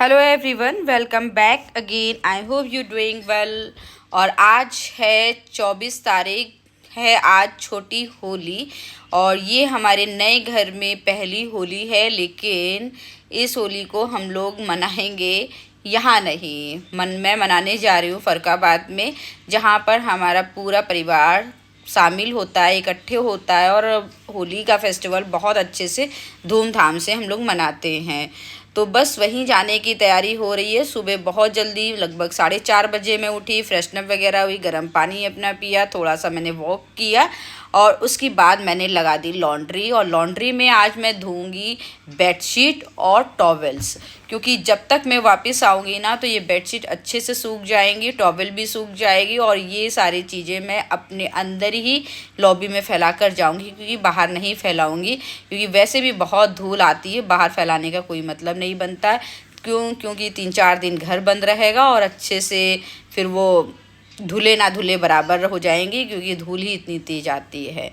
Hello everyone, welcome back again. I hope you doing well. और आज है 24 तारीख है, आज छोटी होली। और ये हमारे नए घर में पहली होली है, लेकिन इस होली को हम लोग मनाएंगे यहाँ नहीं। मैं मनाने जा रही हूँ फ़रखाबाद में, जहाँ पर हमारा पूरा परिवार शामिल होता है, इकट्ठे होता है और होली का फेस्टिवल बहुत अच्छे से धूमधाम से हम लोग मनाते हैं। तो बस वहीं जाने की तैयारी हो रही है। सुबह बहुत जल्दी लगभग 4:30 बजे मैं उठी, फ्रेशनअप वगैरह हुई, गर्म पानी अपना पिया, थोड़ा सा मैंने वॉक किया और उसके बाद मैंने लगा दी लॉन्ड्री। और लॉन्ड्री में आज मैं धोऊंगी बेडशीट और टॉवेल्स, क्योंकि जब तक मैं वापस आऊँगी ना तो ये बेडशीट अच्छे से सूख जाएंगी, टॉवेल भी सूख जाएगी और ये सारी चीज़ें मैं अपने अंदर ही लॉबी में फैला कर जाऊँगी, क्योंकि बाहर नहीं फैलाऊँगी, क्योंकि वैसे भी बहुत धूल आती है, बाहर फैलाने का कोई मतलब नहीं बनता है। क्योंकि 3-4 दिन घर बंद रहेगा और अच्छे से फिर वो धुले ना धुले बराबर हो जाएंगी, क्योंकि धूल ही इतनी तेज़ आती है।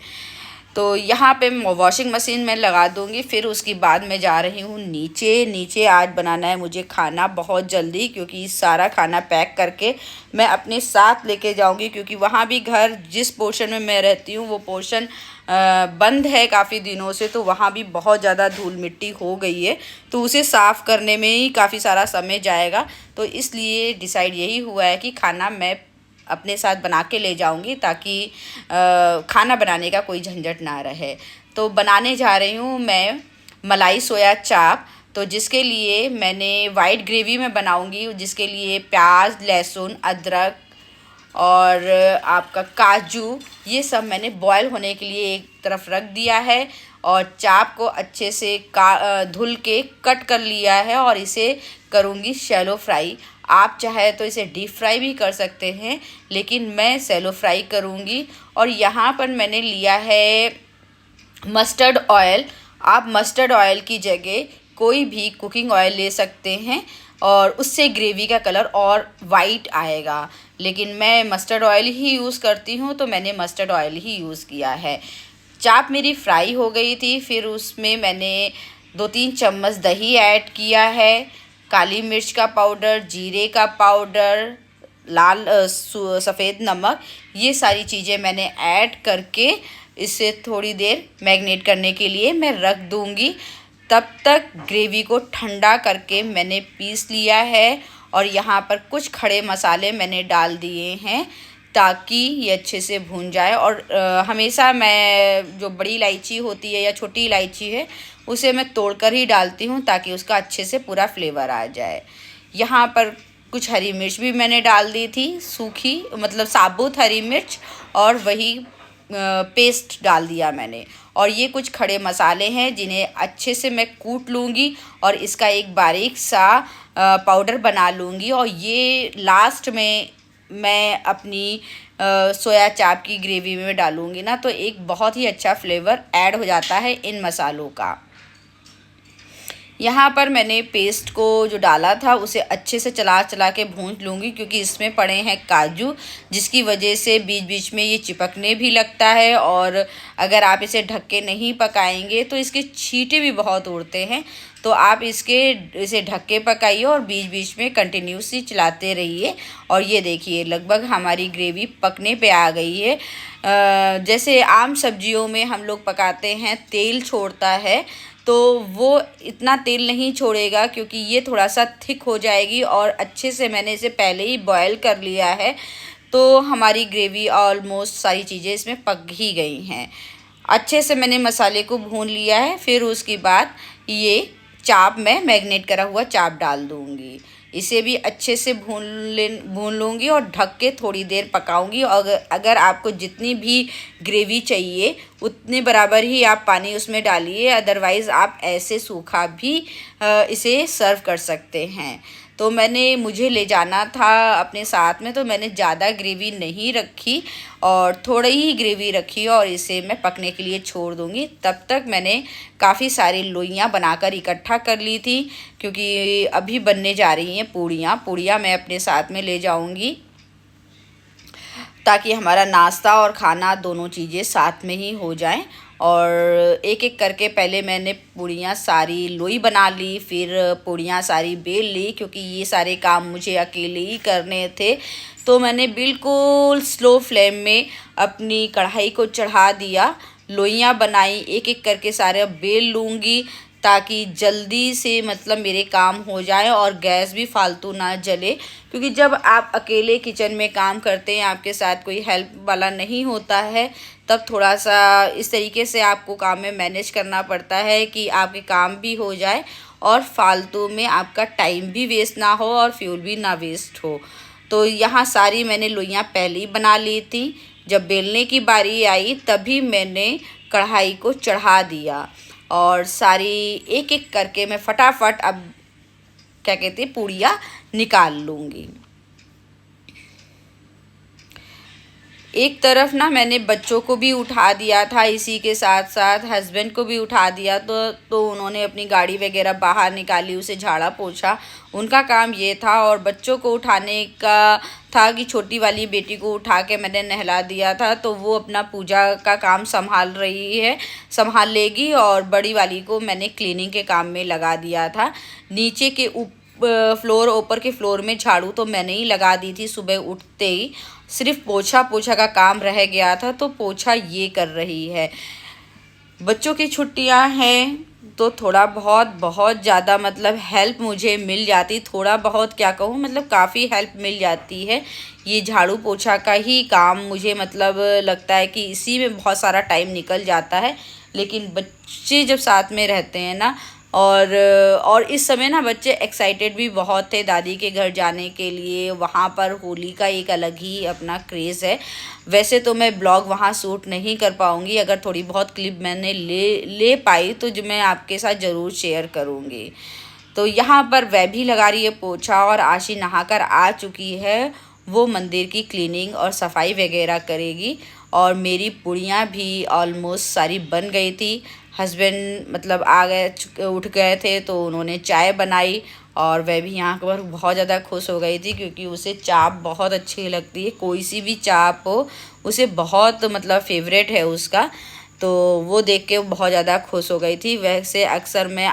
तो यहाँ पे वॉशिंग मशीन में लगा दूँगी। फिर उसके बाद मैं जा रही हूँ नीचे। आज बनाना है मुझे खाना बहुत जल्दी, क्योंकि सारा खाना पैक करके मैं अपने साथ लेके जाऊँगी, क्योंकि वहाँ भी घर जिस पोर्शन में मैं रहती हूँ वो पोर्शन बंद है काफ़ी दिनों से, तो वहाँ भी बहुत ज़्यादा धूल मिट्टी हो गई है, तो उसे साफ़ करने में ही काफ़ी सारा समय जाएगा। तो इसलिए डिसाइड यही हुआ है कि खाना मैं अपने साथ बना के ले जाऊंगी, ताकि खाना बनाने का कोई झंझट ना रहे। तो बनाने जा रही हूँ मैं मलाई सोया चाप। तो जिसके लिए मैंने वाइट ग्रेवी में बनाऊंगी, जिसके लिए प्याज, लहसुन, अदरक और आपका काजू, ये सब मैंने बॉयल होने के लिए एक तरफ रख दिया है। और चाप को अच्छे से धुल के कट कर लिया है और इसे करूँगी शैलो फ्राई। आप चाहे तो इसे डीप फ्राई भी कर सकते हैं, लेकिन मैं शैलो फ्राई करूँगी। और यहाँ पर मैंने लिया है मस्टर्ड ऑयल। आप मस्टर्ड ऑयल की जगह कोई भी कुकिंग ऑयल ले सकते हैं और उससे ग्रेवी का कलर और वाइट आएगा, लेकिन मैं मस्टर्ड ऑयल ही यूज़ करती हूँ, तो मैंने मस्टर्ड ऑयल ही यूज़ किया है। चाप मेरी फ्राई हो गई थी, फिर उसमें मैंने 2-3 चम्मच दही ऐड किया है, काली मिर्च का पाउडर, जीरे का पाउडर, लाल सफ़ेद नमक, ये सारी चीज़ें मैंने ऐड करके इसे थोड़ी देर मैरिनेट करने के लिए मैं रख दूँगी। तब तक ग्रेवी को ठंडा करके मैंने पीस लिया है और यहाँ पर कुछ खड़े मसाले मैंने डाल दिए हैं, ताकि ये अच्छे से भून जाए। और हमेशा मैं जो बड़ी इलायची होती है या छोटी इलायची है उसे मैं तोड़कर ही डालती हूँ, ताकि उसका अच्छे से पूरा फ्लेवर आ जाए। यहाँ पर कुछ हरी मिर्च भी मैंने डाल दी थी, सूखी मतलब साबुत हरी मिर्च, और वही पेस्ट डाल दिया मैंने। और ये कुछ खड़े मसाले हैं जिन्हें अच्छे से मैं कूट लूँगी और इसका एक बारीक सा पाउडर बना लूँगी। और ये लास्ट में मैं अपनी सोया चाप की ग्रेवी में डालूँगी ना, तो एक बहुत ही अच्छा फ्लेवर ऐड हो जाता है इन मसालों का। यहाँ पर मैंने पेस्ट को जो डाला था उसे अच्छे से चला चला के भून लूँगी, क्योंकि इसमें पड़े हैं काजू, जिसकी वजह से बीच बीच में ये चिपकने भी लगता है। और अगर आप इसे ढक के नहीं पकाएंगे तो इसके छींटे भी बहुत उड़ते हैं, तो आप इसे ढक के पकाइए और बीच बीच में कंटिन्यूसली चलाते रहिए। और ये देखिए लगभग हमारी ग्रेवी पकने पे आ गई है। जैसे आम सब्जियों में हम लोग पकाते हैं तेल छोड़ता है, तो वो इतना तेल नहीं छोड़ेगा, क्योंकि ये थोड़ा सा थिक हो जाएगी। और अच्छे से मैंने इसे पहले ही बॉयल कर लिया है, तो हमारी ग्रेवी ऑलमोस्ट सारी चीज़ें इसमें पक ही गई हैं। अच्छे से मैंने मसाले को भून लिया है। फिर उसके बाद ये चाप मैं मैरिनेट करा हुआ चाप डाल दूँगी, इसे भी अच्छे से भून लूँगी और ढक के थोड़ी देर पकाऊंगी। अगर आपको जितनी भी ग्रेवी चाहिए उतने बराबर ही आप पानी उसमें डालिए, अदरवाइज़ आप ऐसे सूखा भी इसे सर्व कर सकते हैं। तो मुझे ले जाना था अपने साथ में, तो मैंने ज़्यादा ग्रेवी नहीं रखी और थोड़ी ही ग्रेवी रखी और इसे मैं पकने के लिए छोड़ दूँगी। तब तक मैंने काफ़ी सारी लोइयाँ बनाकर इकट्ठा कर ली थी, क्योंकि अभी बनने जा रही हैं पूड़ियाँ मैं अपने साथ में ले जाऊँगी, ताकि हमारा नाश्ता और खाना दोनों चीज़ें साथ में ही हो जाएं। और एक एक करके पहले मैंने पूड़ियाँ सारी लोई बना ली, फिर पूड़ियाँ सारी बेल ली, क्योंकि ये सारे काम मुझे अकेले ही करने थे। तो मैंने बिल्कुल स्लो फ्लेम में अपनी कढ़ाई को चढ़ा दिया, लोइयाँ बनाई, एक एक करके सारे बेल लूँगी ताकि जल्दी से मतलब मेरे काम हो जाए और गैस भी फालतू ना जले। क्योंकि जब आप अकेले किचन में काम करते हैं, आपके साथ कोई हेल्प वाला नहीं होता है, तब थोड़ा सा इस तरीके से आपको काम में मैनेज करना पड़ता है कि आपके काम भी हो जाए और फालतू में आपका टाइम भी वेस्ट ना हो और फ्यूल भी ना वेस्ट हो। तो यहाँ सारी मैंने लोइयाँ पहले ही बना ली थी। जब बेलने की बारी आई तभी मैंने कढ़ाई को चढ़ा दिया और सारी एक एक करके मैं फटाफट अब क्या कहते हैं पूड़ियाँ निकाल लूँगी। एक तरफ ना मैंने बच्चों को भी उठा दिया था, इसी के साथ साथ हस्बैंड को भी उठा दिया, तो उन्होंने अपनी गाड़ी वगैरह बाहर निकाली, उसे झाड़ा पोछा, उनका काम ये था। और बच्चों को उठाने का था कि छोटी वाली बेटी को उठा के मैंने नहला दिया था, तो वो अपना पूजा का काम संभाल लेगी, और बड़ी वाली को मैंने क्लीनिंग के काम में लगा दिया था। नीचे के ऊपर के फ्लोर में झाड़ू तो मैंने ही लगा दी थी सुबह उठते ही, सिर्फ पोछा का काम रह गया था, तो पोछा ये कर रही है। बच्चों की छुट्टियां हैं तो थोड़ा बहुत ज़्यादा मतलब हेल्प मुझे मिल जाती, थोड़ा बहुत क्या कहूँ, मतलब काफ़ी हेल्प मिल जाती है। ये झाड़ू पोछा का ही काम मुझे मतलब लगता है कि इसी में बहुत सारा टाइम निकल जाता है। लेकिन बच्चे जब साथ में रहते हैं ना, और इस समय ना बच्चे एक्साइटेड भी बहुत थे दादी के घर जाने के लिए। वहाँ पर होली का एक अलग ही अपना क्रेज़ है। वैसे तो मैं ब्लॉग वहाँ शूट नहीं कर पाऊँगी, अगर थोड़ी बहुत क्लिप मैंने ले पाई तो जो मैं आपके साथ ज़रूर शेयर करूँगी। तो यहाँ पर वह भी लगा रही है पोछा, और आशी नहाकर आ चुकी है, वो मंदिर की क्लीनिंग और सफाई वगैरह करेगी। और मेरी पूड़ियाँ भी ऑलमोस्ट सारी बन गई थी। हस्बैंड मतलब उठ गए थे, तो उन्होंने चाय बनाई, और वह भी यहाँ पर बहुत ज़्यादा खुश हो गई थी, क्योंकि उसे चाप बहुत अच्छी लगती है। कोई सी भी चाप हो उसे बहुत मतलब फेवरेट है उसका, तो वो देख के बहुत ज़्यादा खुश हो गई थी। वैसे अक्सर मैं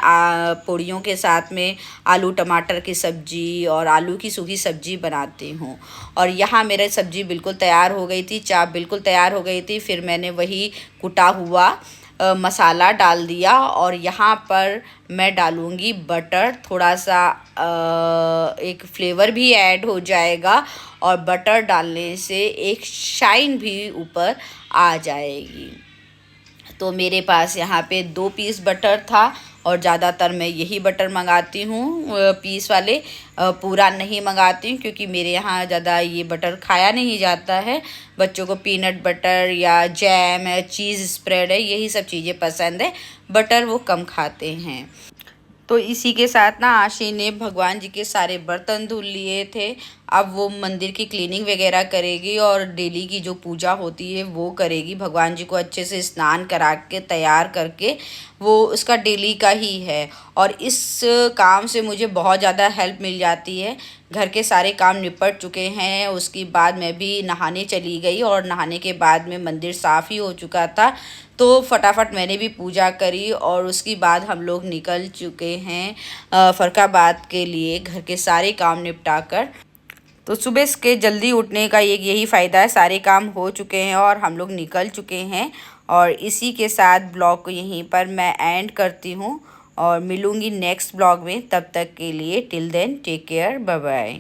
पूड़ियों के साथ में आलू टमाटर की सब्ज़ी और आलू की सूखी सब्ज़ी बनाती हूँ। और यहाँ मेरी सब्ज़ी बिल्कुल तैयार हो गई थी, चाप बिल्कुल तैयार हो गई थी। फिर मैंने वही कुटा हुआ मसाला डाल दिया, और यहाँ पर मैं डालूँगी बटर, थोड़ा सा एक फ्लेवर भी ऐड हो जाएगा, और बटर डालने से एक शाइन भी ऊपर आ जाएगी। तो मेरे पास यहाँ पे 2 पीस बटर था, और ज़्यादातर मैं यही बटर मंगाती हूँ पीस वाले, पूरा नहीं मंगाती हूँ, क्योंकि मेरे यहाँ ज़्यादा ये बटर खाया नहीं जाता है। बच्चों को पीनट बटर या जैम है, चीज़ स्प्रेड है, यही सब चीज़ें पसंद है, बटर वो कम खाते हैं। तो इसी के साथ ना आशी ने भगवान जी के सारे बर्तन धुल लिए थे। अब वो मंदिर की क्लीनिंग वगैरह करेगी, और डेली की जो पूजा होती है वो करेगी। भगवान जी को अच्छे से स्नान करा के तैयार करके, वो उसका डेली का ही है। और इस काम से मुझे बहुत ज़्यादा हेल्प मिल जाती है। घर के सारे काम निपट चुके हैं, उसके बाद मैं भी नहाने चली गई, और नहाने के बाद में मंदिर साफ़ ही हो चुका था, तो फटाफट मैंने भी पूजा करी। और उसके बाद हम लोग निकल चुके हैं फ़रखाबाद के लिए, घर के सारे काम निपटा कर। तो सुबह के जल्दी उठने का एक यही फ़ायदा है, सारे काम हो चुके हैं और हम लोग निकल चुके हैं। और इसी के साथ ब्लॉग को यहीं पर मैं एंड करती हूँ, और मिलूँगी नेक्स्ट ब्लॉग में। तब तक के लिए till then take care, bye bye.